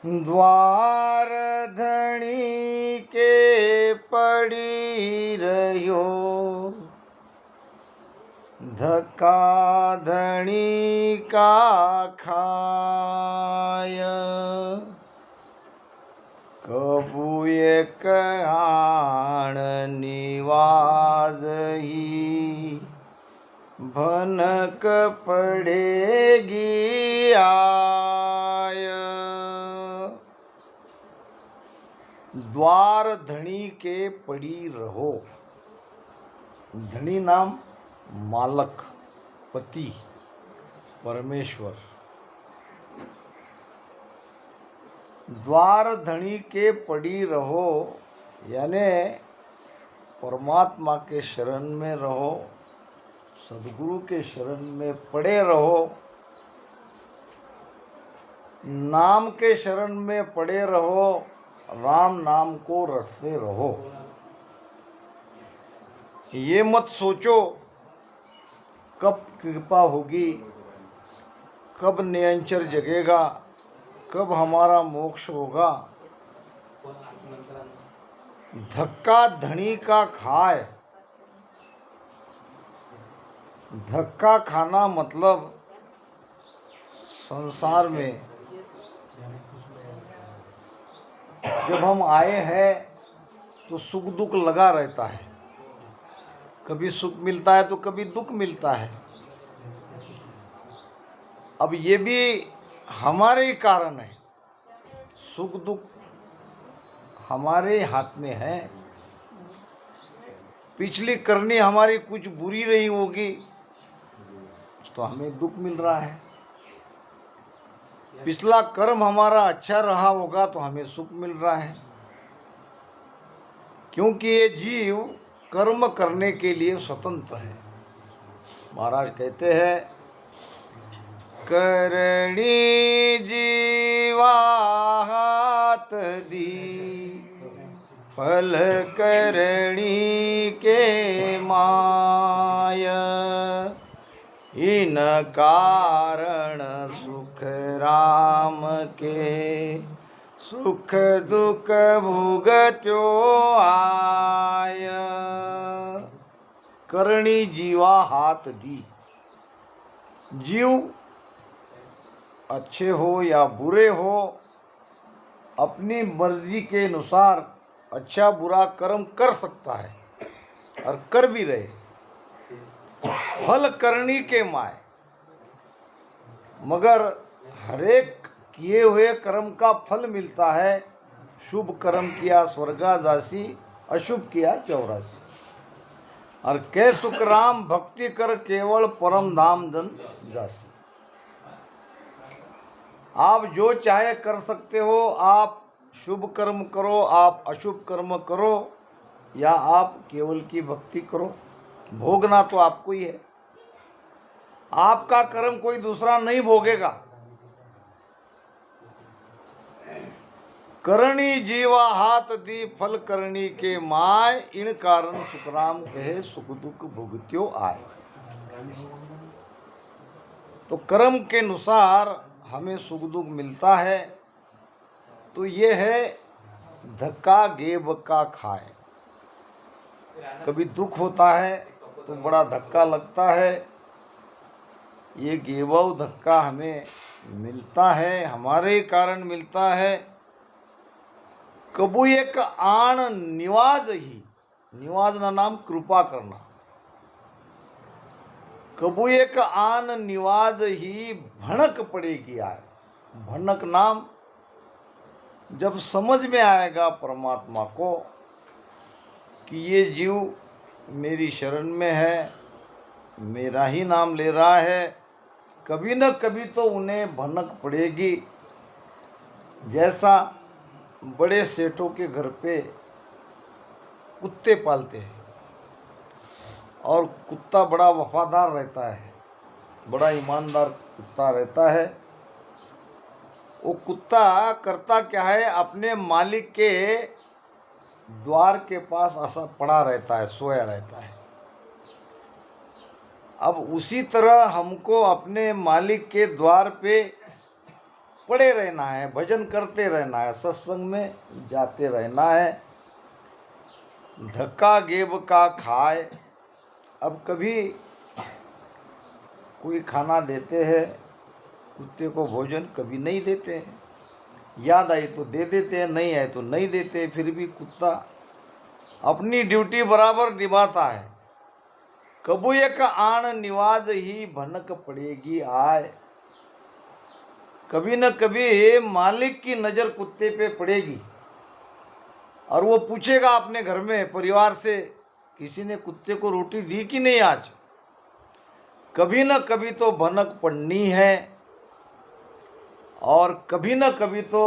द्वार धणी के पड़ी रह्यो, धक्का धणी का खाय। कबू एक आण निवाजही, भनक पड़ेगी आय। द्वार धणी के पड़ी रहो। धणी नाम मालक, पति, परमेश्वर। द्वार धणी के पड़ी रहो यानी परमात्मा के शरण में रहो, सदगुरु के शरण में पड़े रहो, नाम के शरण में पड़े रहो, राम नाम को रटते रहो। ये मत सोचो कब कृपा होगी, कब नियंचर जगेगा, कब हमारा मोक्ष होगा। धक्का धनी का खाए। धक्का खाना मतलब संसार में जब हम आए हैं तो सुख दुख लगा रहता है। कभी सुख मिलता है तो कभी दुख मिलता है। अब ये भी हमारे ही कारण है। सुख दुख हमारे हाथ में है। पिछली करनी हमारी कुछ बुरी रही होगी तो हमें दुख मिल रहा है। पिछला कर्म हमारा अच्छा रहा होगा तो हमें सुख मिल रहा है। क्योंकि ये जीव कर्म करने के लिए स्वतंत्र है। महाराज कहते हैं, करणी जीवा हाथ दी, फल करणी के माय। इन कारण सुख राम के, सुख दुख भुगत्यो आय। करणी जीवा हाथ दी। जीव अच्छे हो या बुरे हो, अपनी मर्जी के अनुसार अच्छा बुरा कर्म कर सकता है और कर भी रहे। फल करनी के माय, मगर हरेक किए हुए कर्म का फल मिलता है। शुभ कर्म किया स्वर्गा जासी, अशुभ किया चौरासी। और कै सुख राम भक्ति कर, केवल परम धाम जन जासी। आप जो चाहे कर सकते हो। आप शुभ कर्म करो, आप अशुभ कर्म करो, या आप केवल की भक्ति करो। भोगना तो आपको ही है। आपका कर्म कोई दूसरा नहीं भोगेगा। करणी जीवा हाथ दी, फल करणी के माय। इन कारण सुखराम कहे, सुख दुख भुगत्यो आय। तो कर्म के अनुसार हमें सुख दुख मिलता है। तो ये है धक्का गेब का खाए। कभी दुख होता है तो बड़ा धक्का लगता है। ये गेबव धक्का हमें मिलता है, हमारे कारण मिलता है। कबू एक आण निवाज ही, निवाज ना नाम कृपा करना। कबू एक आन निवाज ही, भनक पड़ेगी आय। भनक नाम जब समझ में आएगा परमात्मा को कि ये जीव मेरी शरण में है, मेरा ही नाम ले रहा है, कभी न कभी तो उन्हें भनक पड़ेगी। जैसा बड़े सेठों के घर पे कुत्ते पालते हैं और कुत्ता बड़ा वफादार रहता है, बड़ा ईमानदार कुत्ता रहता है। वो कुत्ता करता क्या है, अपने मालिक के द्वार के पास ऐसा पड़ा रहता है, सोया रहता है। अब उसी तरह हमको अपने मालिक के द्वार पे पड़े रहना है, भजन करते रहना है, सत्संग में जाते रहना है। धक्का गेब का खाए। अब कभी कोई खाना देते हैं कुत्ते को भोजन, कभी नहीं देते हैं। याद आई तो दे देते हैं, नहीं आए तो नहीं देते। फिर भी कुत्ता अपनी ड्यूटी बराबर निभाता है। कबू एक आण निवाज ही भनक पड़ेगी आए। कभी न कभी मालिक की नज़र कुत्ते पे पड़ेगी और वो पूछेगा अपने घर में परिवार से, किसी ने कुत्ते को रोटी दी कि नहीं आज। कभी न कभी तो भनक पड़नी है और कभी न कभी तो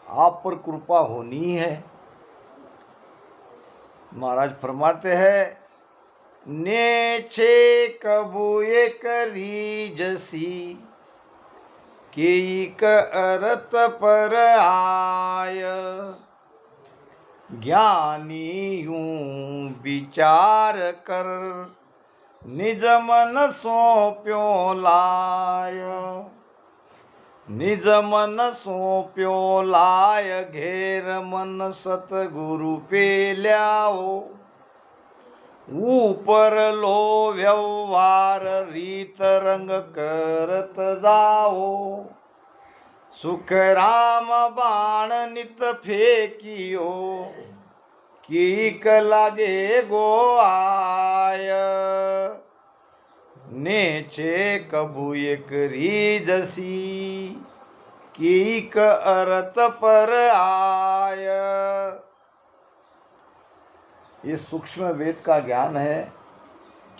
आप पर कृपा होनी है। महाराज फरमाते हैं, ने छे कबू एक रीजसी केक अरत पर आय। ज्ञानी यूं विचार कर निज मन सौंप्यो लाय। निज मन सौंप्यो लाय घेर मन सतगुरु पे ल्याओ। ऊपर लो व्यवहार रीत रंग करत जाओ। सुख राम बाण नित फेंकियो कीक लागे गो आय। नेचे कबू एक रीजसी कीक अरत पर आय। ये सूक्ष्म वेद का ज्ञान है,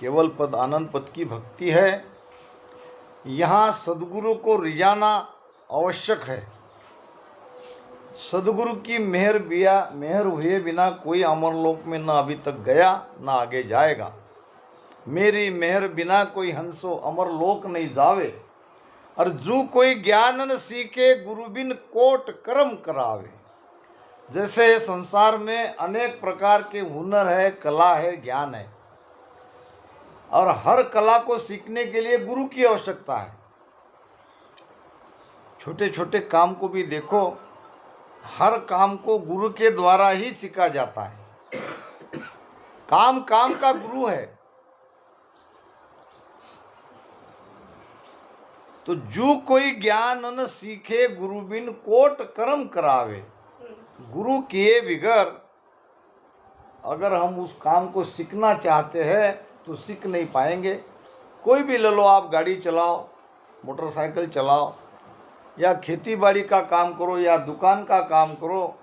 केवल पद आनंद पद की भक्ति है। यहाँ सदगुरु को रिझाना आवश्यक है। सदगुरु की मेहर हुए बिना कोई अमरलोक में न अभी तक गया न आगे जाएगा। मेरी मेहर बिना कोई हंसो अमरलोक नहीं जावे। और जो कोई ज्ञान न सीखे गुरु बिन कोट कर्म करावे। जैसे संसार में अनेक प्रकार के हुनर है, कला है, ज्ञान है और हर कला को सीखने के लिए गुरु की आवश्यकता है। छोटे छोटे काम को भी देखो, हर काम को गुरु के द्वारा ही सीखा जाता है। काम काम का गुरु है। तो जो कोई ज्ञान न सीखे गुरु बिन कोट कर्म करावे। गुरु किए बिगर अगर हम उस काम को सीखना चाहते हैं तो सीख नहीं पाएंगे। कोई भी ले लो, आप गाड़ी चलाओ, मोटरसाइकिल चलाओ या खेती बाड़ी का काम करो या दुकान का काम करो,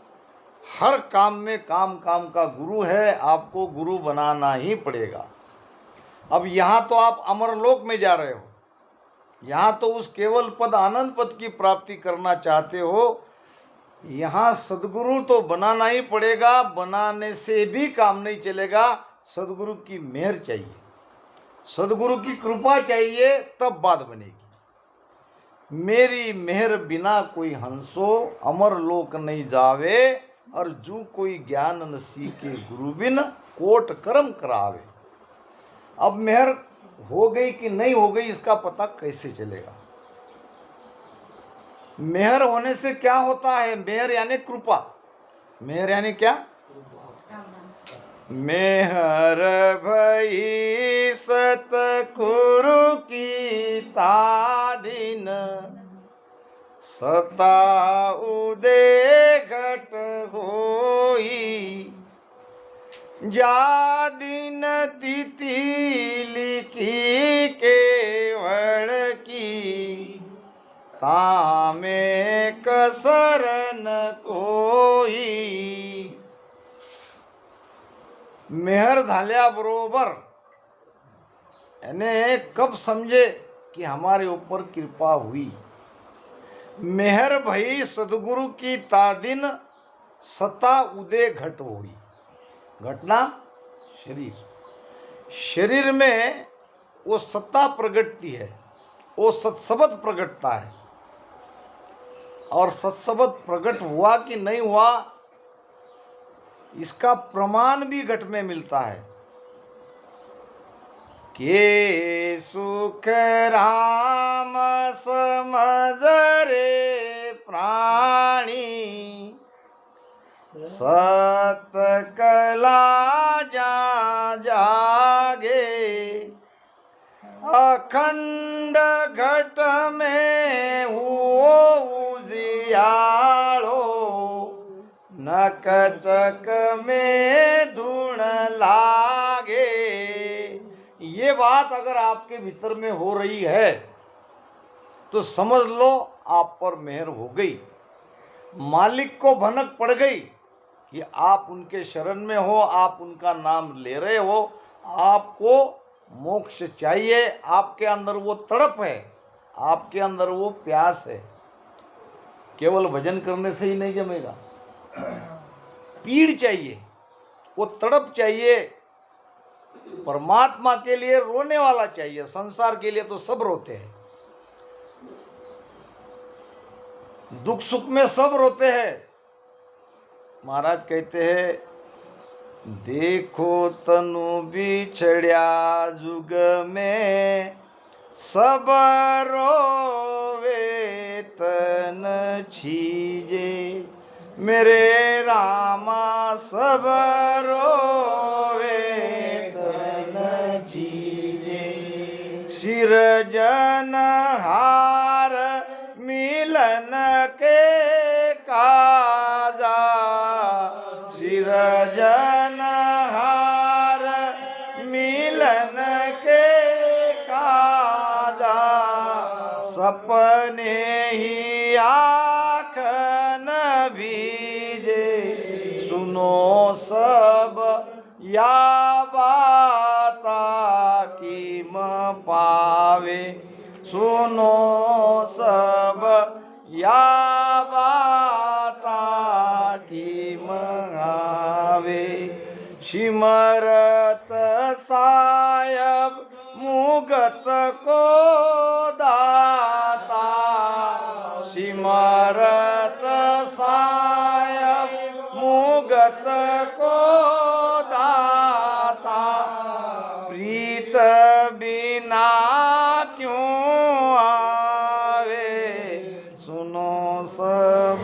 हर काम में काम काम का गुरु है। आपको गुरु बनाना ही पड़ेगा। अब यहाँ तो आप अमरलोक में जा रहे हो, यहाँ तो उस केवल पद आनंद पद की प्राप्ति करना चाहते हो। यहाँ सदगुरु तो बनाना ही पड़ेगा। बनाने से भी काम नहीं चलेगा। सदगुरु की मेहर चाहिए, सदगुरु की कृपा चाहिए, तब बात बनेगी। मेरी मेहर बिना कोई हंसो अमर लोक नहीं जावे। और जो कोई ज्ञान न सीखे गुरु बिन कोट कर्म करावे। अब मेहर हो गई कि नहीं हो गई इसका पता कैसे चलेगा? मेहर होने से क्या होता है? मेहर यानी कृपा। मेहर यानी क्या? मेहर भई सतगुरु की तादीन सता उदे घट होई। जा दिन तिथि लिखी केवल की तामे कसर न कोई। मेहर झाल्याबरोबर याने कब समझे कि हमारे ऊपर कृपा हुई? मेहर भई सदगुरु की तादीन सता उदय घट हुई। घटना शरीर, शरीर में वो सत्ता प्रगटती है, वो सत्सबद प्रगटता है। और सत्सबद प्रकट हुआ कि नहीं हुआ इसका प्रमाण भी घट में मिलता है। के सुख राम समझ रे प्राणी, सत कला जा जागे, अखंड घट में हुओ उजियालो, नक चक में धुन लागे। ये बात अगर आपके भीतर में हो रही है तो समझ लो आप पर मेहर हो गई। मालिक को भनक पड़ गई कि आप उनके शरण में हो, आप उनका नाम ले रहे हो, आपको मोक्ष चाहिए। आपके अंदर वो तड़प है, आपके अंदर वो प्यास है। केवल भजन करने से ही नहीं जमेगा, पीड़ चाहिए, वो तड़प चाहिए। परमात्मा के लिए रोने वाला चाहिए। संसार के लिए तो सब रोते हैं, दुख सुख में सब रोते हैं। महाराज कहते हैं, देखो तनु बिछड़िया जुग में, सब रोवे तन छीजे, मेरे रामा सब रोवे तन छीजे। सिरजन हार मिलन के काजा, सिरजन हार मिलन के काजा, सपने ही आँख न भीजे, सुनो सब या बाता कीम पावे, सुनो सब या बाता कीम आवे। सिमरत सायब मुगत को दाता, सिमरत सायब मुगत को दाता, प्रीत बिना क्यों आवे, सुनो सब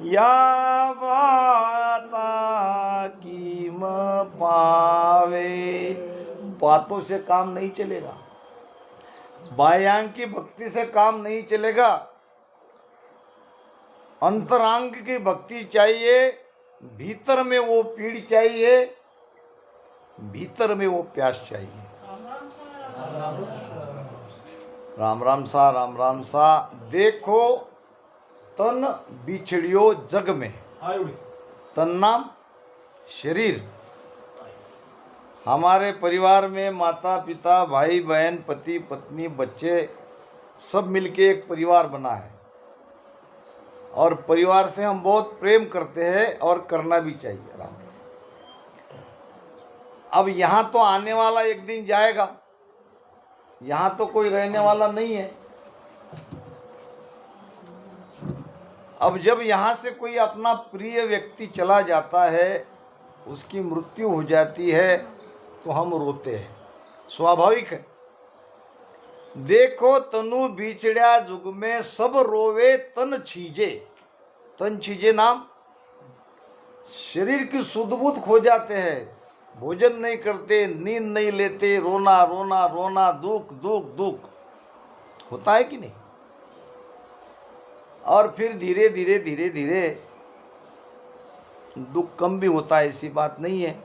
या बाता कीम पावे। बातों से काम नहीं चलेगा, बाह्यांग की भक्ति से काम नहीं चलेगा। अंतरांग की भक्ति चाहिए, भीतर में वो पीड़ चाहिए, भीतर में वो प्यास चाहिए। राम राम सा, राम राम सा। देखो तन बिछड़ियो जग में, तन नाम शरीर। हमारे परिवार में माता पिता भाई बहन पति पत्नी बच्चे सब मिलके एक परिवार बना है, और परिवार से हम बहुत प्रेम करते हैं और करना भी चाहिए। राम, अब यहाँ तो आने वाला एक दिन जाएगा, यहाँ तो कोई रहने वाला नहीं है। अब जब यहाँ से कोई अपना प्रिय व्यक्ति चला जाता है, उसकी मृत्यु हो जाती है, तो हम रोते हैं, स्वाभाविक है। देखो तनु बिछड़िया जुग में, सब रोवे तन छीजे। तन छीजे नाम शरीर की सुध बुध खो जाते हैं, भोजन नहीं करते, नींद नहीं लेते, रोना रोना रोना, दुख दुख दुख होता है कि नहीं। और फिर धीरे धीरे धीरे धीरे दुख कम भी होता है, ऐसी बात नहीं है।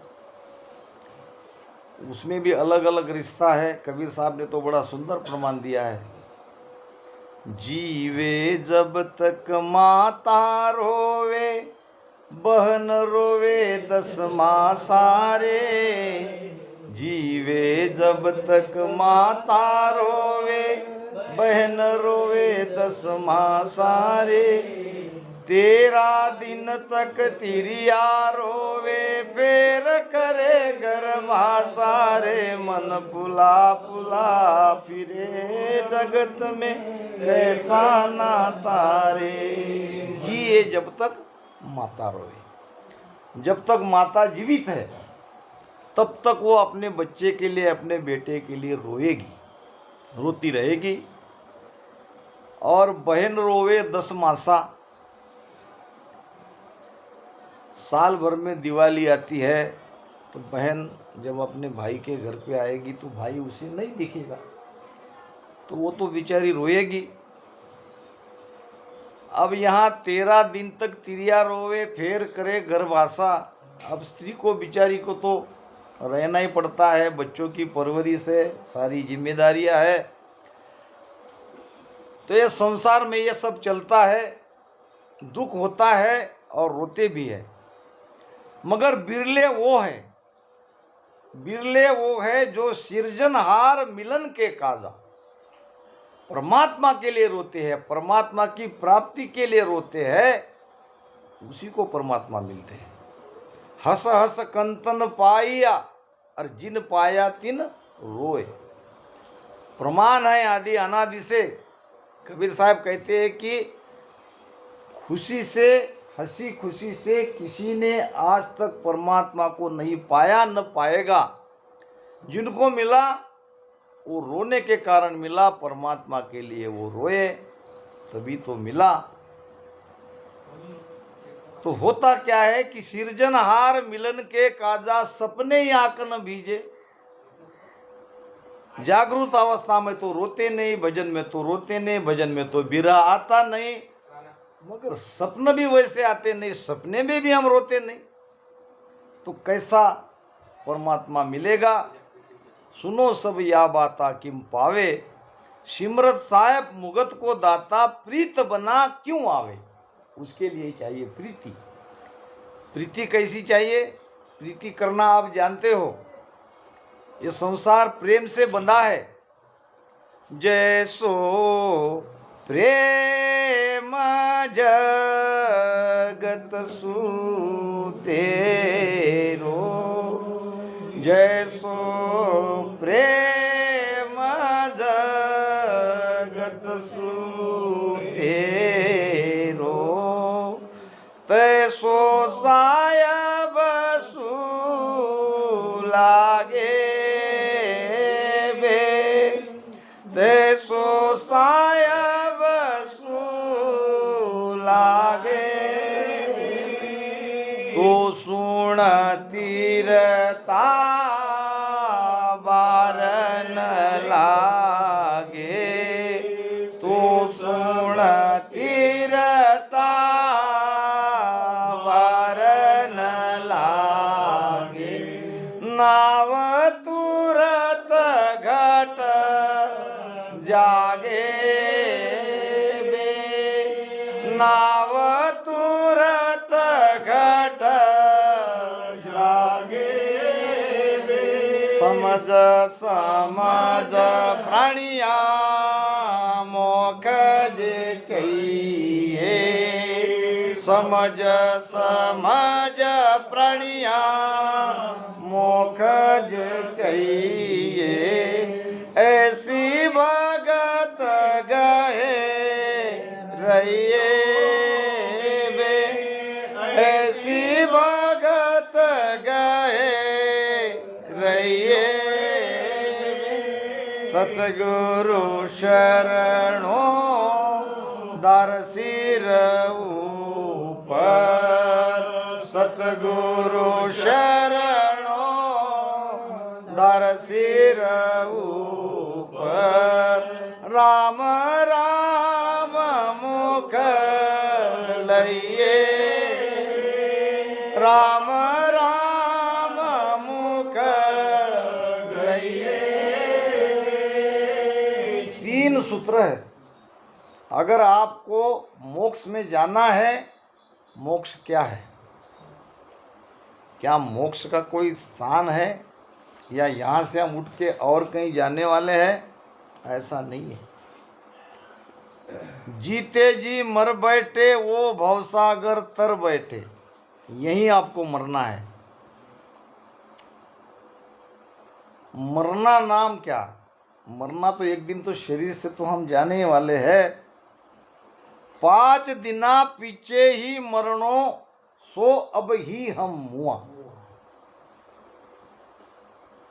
उसमें भी अलग अलग रिश्ता है। कबीर साहब ने तो बड़ा सुंदर प्रमाण दिया है, जीवे जब तक माता रोवे, बहन रोवे 10 माँ सारे, जीवे जब तक माता रोवे, बहन रोवे 10 माँ सारे, 13 दिन तक तिरिया रोवे, फेर करे गरमा सारे, मन पुला पुला फिरे जगत में कैसा नाता रे। जिए जब तक माता रोवे, जब तक माता जीवित है तब तक वो अपने बच्चे के लिए, अपने बेटे के लिए रोएगी, रोती रहेगी। और बहन रोवे 10 मासा। साल भर में दिवाली आती है तो बहन जब अपने भाई के घर पे आएगी तो भाई उसे नहीं दिखेगा, तो वो तो बेचारी रोएगी। अब यहाँ 13 दिन तक तिरिया रोवे फिर करे गर्भाशा। अब स्त्री को बेचारी को तो रहना ही पड़ता है, बच्चों की परवरिश है, सारी जिम्मेदारियां है। तो ये संसार में ये सब चलता है, दुख होता है और रोते भी है। मगर बिरले वो है जो सृजनहार मिलन के काजा, परमात्मा के लिए रोते हैं, परमात्मा की प्राप्ति के लिए रोते हैं, उसी को परमात्मा मिलते हैं। हस हस कंतन पाया और जिन पाया तिन रोए। प्रमाण है आदि अनादि से। कबीर साहब कहते हैं कि खुशी से, हंसी खुशी से किसी ने आज तक परमात्मा को नहीं पाया, न पाएगा। जिनको मिला वो रोने के कारण मिला, परमात्मा के लिए वो रोए तभी तो मिला। तो होता क्या है कि सृजनहार मिलन के काजा सपने ही आंकन भीजे। जागृत अवस्था में तो रोते नहीं, भजन में तो रोते नहीं, भजन में तो बिरह आता नहीं, मगर सपने भी वैसे आते नहीं, सपने में भी हम रोते नहीं, तो कैसा परमात्मा मिलेगा। सुनो सब या बाता किम पावे, सिमरत साहेब मुगत को दाता, प्रीत बना क्यों आवे। उसके लिए चाहिए प्रीति। प्रीति कैसी चाहिए? प्रीति करना आप जानते हो, ये संसार प्रेम से बंधा है। जैसो प्रेम जगत सुतेरो, जैसो प्रेम जगत सुतेरो, तैसो सायब लागे बे, तैसो सायब लागे। तो सुन तीरता बारन लागे, तो सुन तीरता बारन लागे। नाव तुरत घट जागे बे, नाव तुरत घट जागे बे। समझ समझ प्राणिया मोख जे चाहिए, समझ समझ प्राणिया मोख जे चाहिए। ऐसी भगत गए रहिए बे, ऐसी भगत गए रहिए। सतगुरु शरणों दर सिर ऊपर, सतगुरु शरणों दर सिर ऊपर। राम राम मुख लइए, राम राम मुख लइए। 3 सूत्र है। अगर आपको मोक्ष में जाना है, मोक्ष क्या है? क्या मोक्ष का कोई स्थान है या यहाँ से हम उठ के और कहीं जाने वाले हैं? ऐसा नहीं है। जीते जी मर बैठे वो भवसागर तर बैठे, यहीं आपको मरना है। मरना नाम क्या? मरना तो एक दिन तो शरीर से तो हम जाने वाले हैं। 5 दिना पीछे ही मरणो, सो अब ही हम मुआ।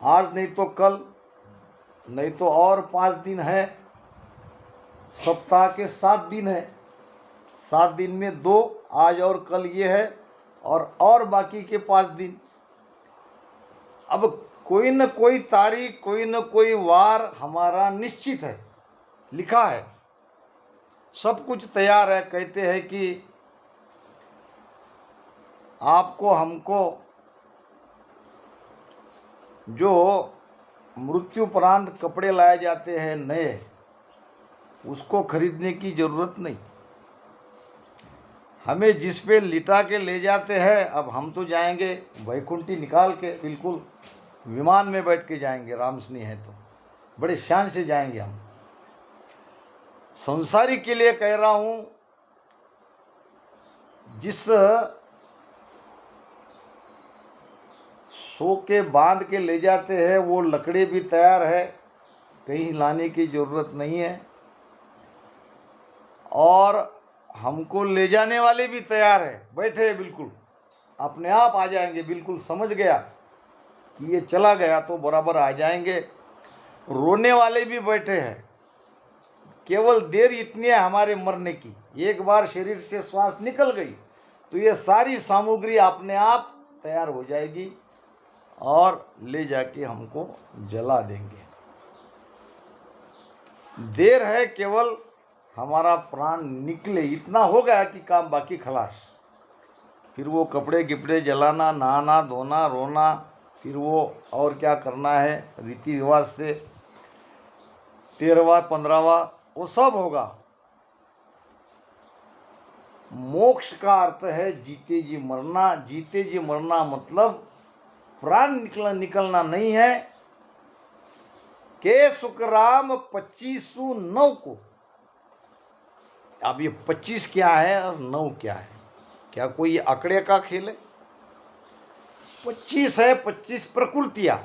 आज नहीं तो कल, नहीं तो और 5 दिन है। सप्ताह के 7 दिन है, 7 दिन में 2 आज और कल ये है, और बाकी के 5 दिन। अब कोई न कोई तारीख, कोई न कोई वार हमारा निश्चित है, लिखा है, सब कुछ तैयार है। कहते हैं कि आपको हमको जो मृत्युपरांत कपड़े लाए जाते हैं नए, उसको खरीदने की ज़रूरत नहीं। हमें जिस पे लिटा के ले जाते हैं, अब हम तो जाएंगे वैकुंठी निकाल के, बिल्कुल विमान में बैठ के जाएंगे, रामसनी है तो बड़े शान से जाएंगे हम। संसारी के लिए कह रहा हूँ, जिस सो के बांध के ले जाते हैं वो लकड़ी भी तैयार है, कहीं लाने की ज़रूरत नहीं है, और हमको ले जाने वाले भी तैयार है, बैठे हैं बिल्कुल, अपने आप आ जाएंगे। बिल्कुल समझ गया कि ये चला गया तो बराबर आ जाएंगे। रोने वाले भी बैठे हैं, केवल देर इतनी है हमारे मरने की, एक बार शरीर से श्वास निकल गई तो ये सारी सामग्री अपने आप तैयार हो जाएगी और ले जाके हमको जला देंगे। देर है, केवल हमारा प्राण निकले, इतना हो गया कि काम बाकी खलास। फिर वो कपड़े गिपड़े जलाना, नहाना धोना, रोना, फिर वो और क्या करना है रीति रिवाज से, 13वां 15वां वो सब होगा। मोक्ष का अर्थ है जीते जी मरना। जीते जी मरना मतलब प्राण निकलना नहीं है। के सुखराम 2509 को, अब ये 25 क्या है और 9 क्या है, क्या कोई आंकड़े का खेल है? 25 है, 25 प्रकृतियाँ।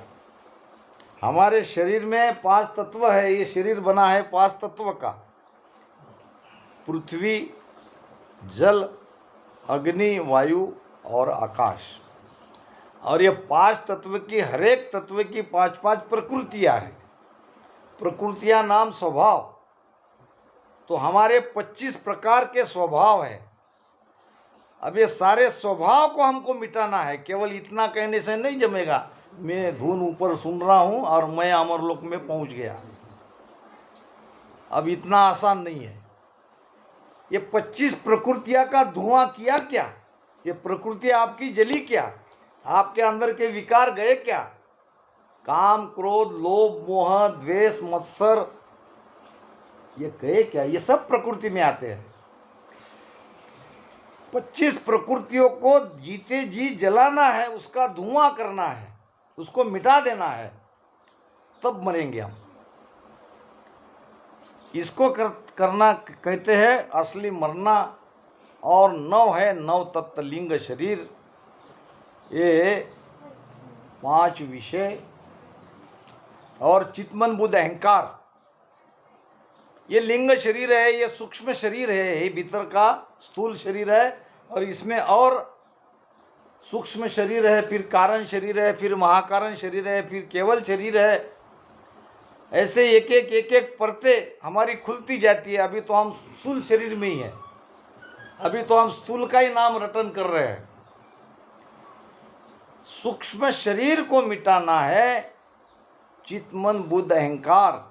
हमारे शरीर में 5 तत्व है, ये शरीर बना है 5 तत्व का, पृथ्वी, जल, अग्नि, वायु और आकाश। और ये 5 तत्व की, हर एक तत्व की 5-5 प्रकृतियाँ हैं। प्रकृतियाँ नाम स्वभाव, तो हमारे 25 प्रकार के स्वभाव हैं। अब ये सारे स्वभाव को हमको मिटाना है। केवल इतना कहने से नहीं जमेगा, मैं धुन ऊपर सुन रहा हूँ और मैं अमरलोक में पहुँच गया, अब इतना आसान नहीं है। ये 25 प्रकृतियाँ का धुआं किया क्या? ये प्रकृति आपकी जली क्या? आपके अंदर के विकार गए क्या? काम, क्रोध, लोभ, मोह, द्वेष, मत्सर, ये गए क्या? ये सब प्रकृति में आते हैं। 25 प्रकृतियों को जीते जी जलाना है, उसका धुआं करना है, उसको मिटा देना है, तब मरेंगे हम। इसको करना कहते हैं असली मरना। और 9 है, 9 तत्व लिंग शरीर, ये 5 विषय और चित्मन बुद्ध अहंकार, ये लिंग शरीर है, ये सूक्ष्म शरीर है, ये भीतर का स्थूल शरीर है, और इसमें और सूक्ष्म शरीर है, फिर कारण शरीर है, फिर महाकारण शरीर है, फिर केवल शरीर है। ऐसे एक एक परतें हमारी खुलती जाती है। अभी तो हम स्थूल शरीर में ही हैं, अभी तो हम स्थूल का ही नाम रटन कर रहे हैं। सूक्ष्म शरीर को मिटाना है, चित्त मन बुद्ध अहंकार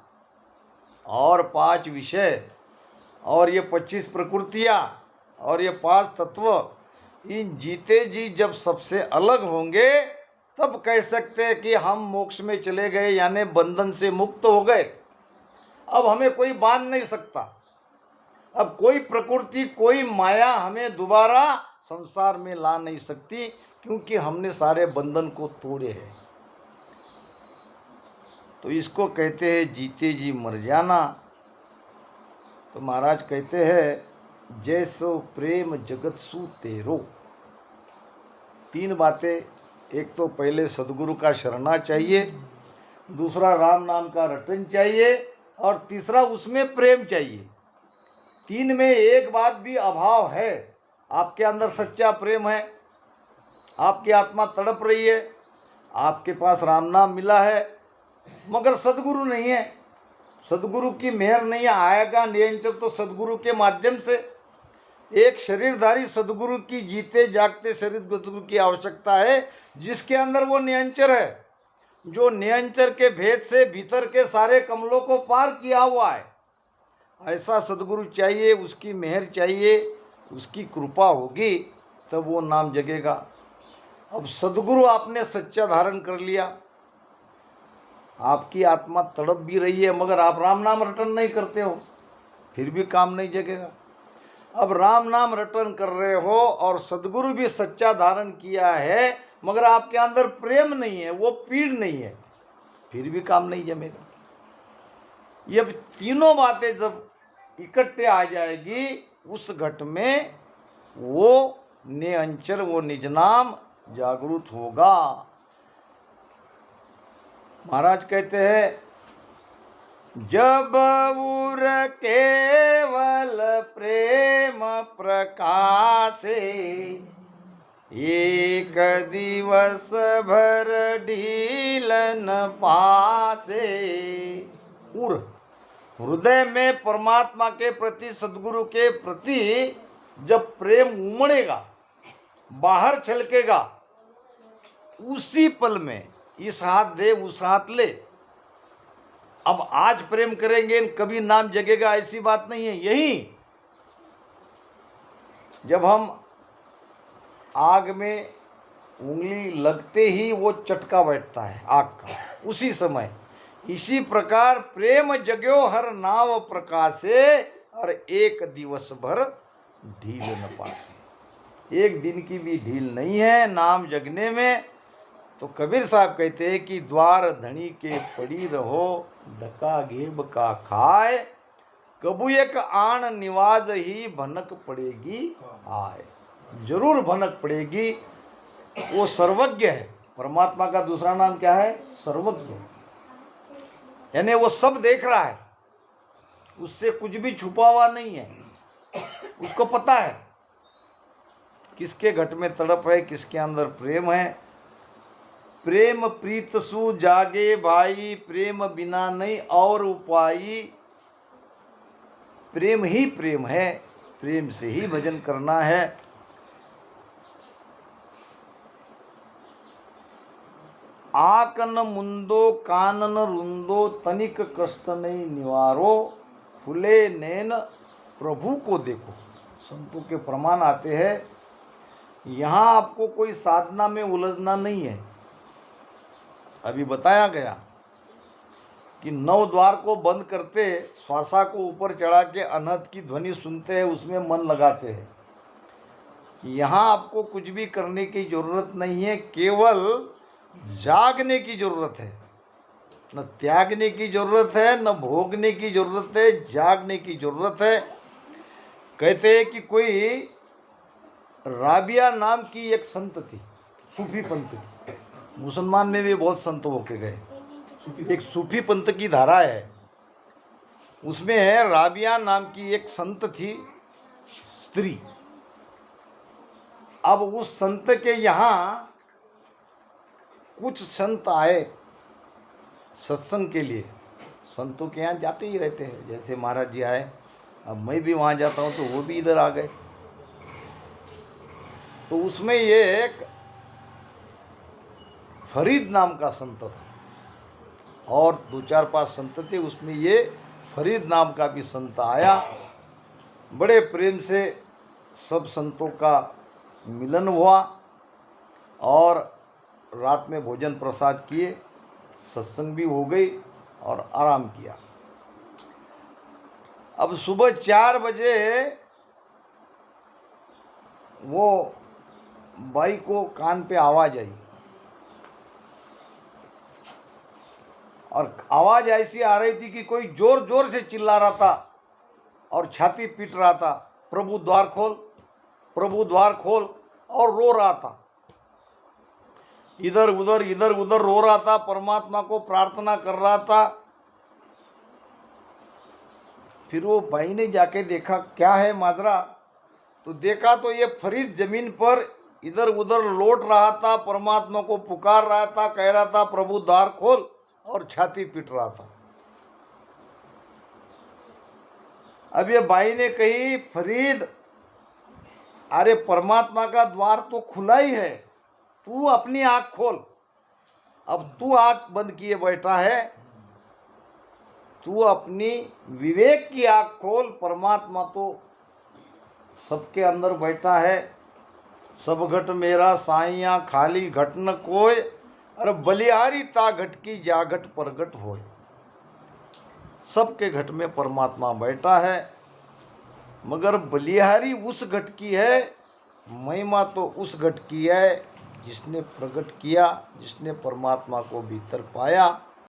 और 5 विषय और ये 25 प्रकृतियाँ और ये 5 तत्व, इन जीते जी जब सबसे अलग होंगे तब कह सकते हैं कि हम मोक्ष में चले गए, यानी बंधन से मुक्त हो गए। अब हमें कोई बांध नहीं सकता, अब कोई प्रकृति, कोई माया हमें दोबारा संसार में ला नहीं सकती, क्योंकि हमने सारे बंधन को तोड़े हैं। तो इसको कहते हैं जीते जी मर जाना। तो महाराज कहते हैं जैसो प्रेम जगत सु तेरो। 3 बातें, एक तो पहले सदगुरु का शरणा चाहिए, दूसरा राम नाम का रटन चाहिए, और तीसरा उसमें प्रेम चाहिए। 3 में एक बात भी अभाव है, आपके अंदर सच्चा प्रेम है, आपकी आत्मा तड़प रही है, आपके पास राम नाम मिला है मगर सदगुरु नहीं है, सदगुरु की मेहर नहीं है। आएगा निरंतर तो सदगुरु के माध्यम से। एक शरीरधारी सदगुरु की जीते जागते शरीर सदगुरु की आवश्यकता है, जिसके अंदर वो निरंतर है, जो निरंतर के भेद से भीतर के सारे कमलों को पार किया हुआ है। ऐसा सदगुरु चाहिए, उसकी मेहर चाहिए, उसकी कृपा होगी तब वो नाम जगेगा। अब सदगुरु आपने सच्चा धारण कर लिया, आपकी आत्मा तड़प भी रही है मगर आप राम नाम रटन नहीं करते हो, फिर भी काम नहीं जगेगा। अब राम नाम रटन कर रहे हो और सदगुरु भी सच्चा धारण किया है मगर आपके अंदर प्रेम नहीं है, वो पीड़ नहीं है, फिर भी काम नहीं जमेगा। ये तीनों बातें जब इकट्ठे आ जाएगी उस घट में वो निरंतर, वो निज नाम जागृत होगा। महाराज कहते हैं, जब उर केवल प्रेम प्रकाशे, एक दिवस भर ढीलन पासे। उर हृदय में परमात्मा के प्रति, सदगुरु के प्रति जब प्रेम उमड़ेगा, बाहर छलकेगा, उसी पल में इस हाथ दे उस हाथ ले। अब आज प्रेम करेंगे कभी नाम जगेगा ऐसी बात नहीं है। यही जब हम आग में उंगली लगते ही वो चटका बैठता है आग का, उसी समय इसी प्रकार प्रेम जग्यो हर नाव प्रकाशे और एक दिवस भर ढील न पासे। एक दिन की भी ढील नहीं है नाम जगने में। तो कबीर साहब कहते हैं कि द्वार धनी के पड़ी रहो, धक्का घेब का खाए, कबू एक आण निवाज ही भनक पड़ेगी आए। जरूर भनक पड़ेगी। वो सर्वज्ञ है। परमात्मा का दूसरा नाम क्या है? सर्वज्ञ। यानी वो सब देख रहा है, उससे कुछ भी छुपा हुआ नहीं है। उसको पता है किसके घट में तड़प है, किसके अंदर प्रेम है। प्रेम प्रीत सु जागे भाई, प्रेम बिना नहीं और उपाई। प्रेम ही प्रेम है, प्रेम से ही भजन करना है। आकन मुंदो कानन रुंदो, तनिक कष्ट नहीं निवारो, खुले नैन प्रभु को देखो। संतों के प्रमाण आते हैं। यहाँ आपको कोई साधना में उलझना नहीं है। अभी बताया गया कि 9 द्वार को बंद करते, श्वासा को ऊपर चढ़ा के अनहद की ध्वनि सुनते हैं, उसमें मन लगाते हैं। यहाँ आपको कुछ भी करने की जरूरत नहीं है, केवल जागने की जरूरत है। न त्यागने की जरूरत है, न भोगने की जरूरत है, जागने की जरूरत है। कहते हैं कि कोई राबिया नाम की एक संत थी, सूफी पंथ की। मुसलमान में भी बहुत संत होके गए। एक सूफी पंथ की धारा है, उसमें राबिया नाम की एक संत थी, स्त्री। अब उस संत के यहाँ कुछ संत आए सत्संग के लिए। संतों के यहाँ जाते ही रहते हैं, जैसे महाराज जी आए, अब मैं भी वहाँ जाता हूँ, तो वो भी इधर आ गए। तो उसमें ये एक फरीद नाम का संत था और 2-4-5 संत थे। उसमें ये फरीद नाम का भी संत आया। बड़े प्रेम से सब संतों का मिलन हुआ और रात में भोजन प्रसाद किए, सत्संग भी हो गई और आराम किया। अब सुबह 4 बजे वो बाई को कान पे आवाज़ आई और आवाज़ ऐसी आ रही थी कि कोई जोर जोर से चिल्ला रहा था और छाती पीट रहा था, प्रभु द्वार खोल, प्रभु द्वार खोल, और रो रहा था। इधर उधर रो रहा था, परमात्मा को प्रार्थना कर रहा था। फिर वो भाई ने जाके देखा क्या है माजरा, तो देखा तो ये फरीद जमीन पर इधर उधर लौट रहा था, परमात्मा को पुकार रहा था, कह रहा था प्रभु द्वार खोल, और छाती पीट रहा था। अब ये भाई ने कही फरीद, अरे परमात्मा का द्वार तो खुला ही है, तू अपनी आंख खोल। अब तू आंख बंद किए बैठा है, तू अपनी विवेक की आंख खोल। परमात्मा तो सबके अंदर बैठा है। सब घट मेरा साइया खाली घट न कोय, अरे बलिहारी ता घट की जागट प्रगट होय। सबके घट में परमात्मा बैठा है, मगर बलिहारी उस घट की है, महिमा तो उस घट की है जिसने प्रकट किया, जिसने परमात्मा को भीतर पाया।